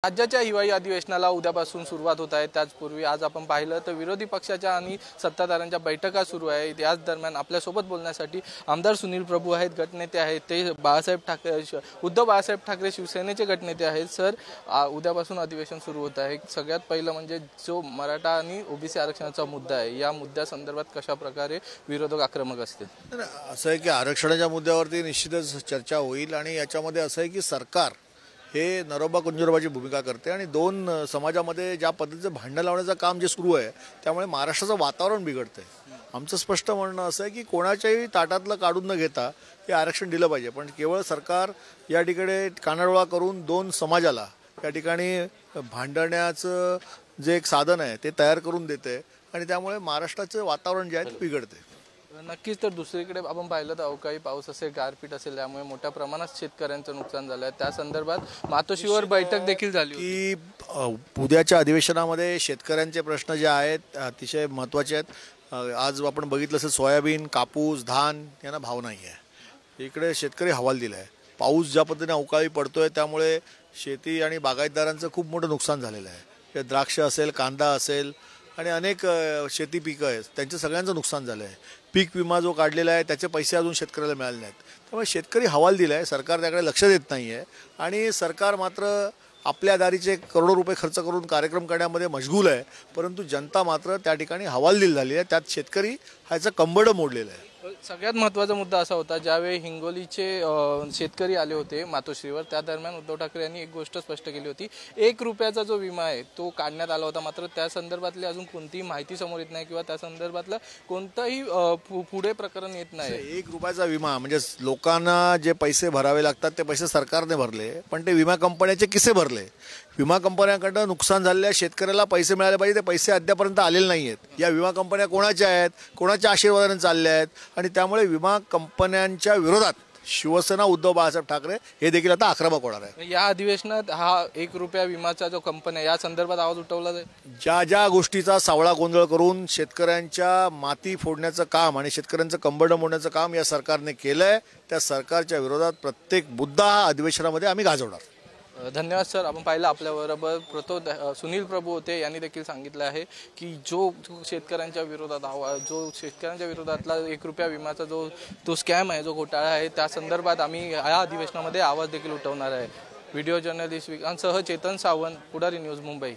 राज्याच्या हिवाळी अधिवेशनाला उद्यापासून सुरुवात होत आहे। त्याचपूर्वी आज आपण पाहिलं तर विरोधी पक्षाच्या आणि सत्ताधाऱ्यांच्या बैठका सुरू आहेत। याच दरम्यान आपल्यासोबत बोलण्यासाठी आमदार सुनील प्रभू आहेत, गटनेते आहेत। ते उद्धव बाळासाहेब ठाकरे शिवसेनेचे गटनेते आहेत। सर, उद्यापासून अधिवेशन सुरू होत आहे। सगळ्यात पहिलं म्हणजे जो मराठा आणि ओबीसी आरक्षणाचा मुद्दा आहे, या मुद्द्यासंदर्भात कशा प्रकारे विरोधक आक्रमक असतील? असं आहे की आरक्षणाच्या मुद्द्यावरती निश्चितच चर्चा होईल आणि याच्यामध्ये असं आहे की सरकार हे नरोबा कुंजरोबाची भूमिका करते आणि दोन समाजामध्ये ज्या पद्धतीचं भांडण लावण्याचं काम जे सुरू आहे त्यामुळे महाराष्ट्राचं वातावरण बिघडतंय। आमचं स्पष्ट म्हणणं असं आहे की कोणाच्याही ताटातलं काढून न घेता हे आरक्षण दिलं पाहिजे, पण केवळ सरकार या ठिकाणी कानाडोळा करून दोन समाजाला या ठिकाणी भांडण्याचं जे एक साधन आहे ते तयार करून देते आणि त्यामुळे महाराष्ट्राचं वातावरण जे आहे ते बिघडते। नक्कीच। तर दुसरीकडे आपण पाहिलं तर अवकाळी पाऊस असेल, गारपीट असेल, त्यामुळे मोठ्या प्रमाणात शेतकऱ्यांचं नुकसान झालं आहे। त्या संदर्भात मातोश्रीवर बैठक देखील झाली की उद्याच्या अधिवेशनामध्ये शेतकऱ्यांचे प्रश्न जे आहेत अतिशय महत्त्वाचे आहेत। आज आपण बघितलं असेल सोयाबीन, कापूस, धान यांना भाव नाही आहे। इकडे शेतकरी हवाल दिला आहे। पाऊस ज्या पद्धतीने अवकाळी पडतोय त्यामुळे शेती आणि बागायतदारांचं खूप मोठं नुकसान झालेलं आहे। द्राक्ष असेल, कांदा असेल आणि अनेक शेती पिकं आहेत, त्यांचं सगळ्यांचं नुकसान झालं आहे। पीक विमा जो काढलेला आहे त्याचे पैसे अजून शेतकऱ्याला मिळाले नाहीत, त्यामुळे शेतकरी हवाल दिला आहे। सरकार त्याकडे लक्ष देत नाही आहे आणि सरकार मात्र आपल्या दारीचे करोडो रुपये खर्च करून कार्यक्रम करण्यामध्ये मशगूल आहे, परंतु जनता मात्र त्या ठिकाणी हवालदिल झाली आहे। त्यात शेतकरी ह्याचं कंबरडं मोडलेलं आहे। सगळ्यात महत्त्वाचा मुद्दा असा होता, ज्यावेळी हिंगोलीचे शेतकरी आले होते मातोश्रीवर, त्या दरम्यान उद्धव ठाकरे यांनी एक गोष्ट स्पष्ट केली होती, 1 रुपयाचा जो विमा आहे तो काढण्यात आला होता, मात्र त्या संदर्भातली अजून कोणतीही माहिती समोर येत नाही किंवा त्या संदर्भातलं कोणतंही पुढे प्रकरण येत नाही। 1 रुपयाचा विमा म्हणजे लोकांना जे पैसे भरावे लागतात ते पैसे सरकारने भरले, पण ते विमा कंपन्याचे किसे भरले। विमा कंपन्यांकडनं नुकसान झालेल्या शेतकऱ्याला पैसे मिळाले पाहिजे, ते पैसे अद्यापर्यंत आलेले नाही आहेत। या विमा कंपन्या कोणाच्या आहेत, कोणाच्या आशीर्वादाने चालल्या आहेत आणि त्यामुळे विमा कंपन्यांच्या विरोधात शिवसेना, उद्धव बाळासाहेब ठाकरे हे देखील आता आक्रमक होणार आहे। या अधिवेशनात हा 1 रुपया विमाचा जो कंपन्या या संदर्भात आवाज उठवला जाईल। ज्या गोष्टीचा सावळा गोंधळ करून शेतकऱ्यांच्या माती फोडण्याचं काम आणि शेतकऱ्यांचं कंबरडं मोडण्याचं काम या सरकारने केलंय, त्या सरकारच्या विरोधात प्रत्येक मुद्दा हा अधिवेशनामध्ये आम्ही गाजवणार। धन्यवाद सर। आपण पाहिलं आपल्याबरोबर सुनील प्रभू होते, यांनी देखील सांगितलं आहे की जो शेतकऱ्यांच्या विरोधात शेतकऱ्यांच्या विरोधातला 1 रुपया विमाचा जो स्कॅम आहे, जो घोटाळा आहे, त्या संदर्भात आम्ही या अधिवेशनामध्ये आवाज देखील उठवणार आहे। व्हिडिओ जर्नलिस्ट विकांतसह चेतन सावंत, पुढारी न्यूज, मुंबई।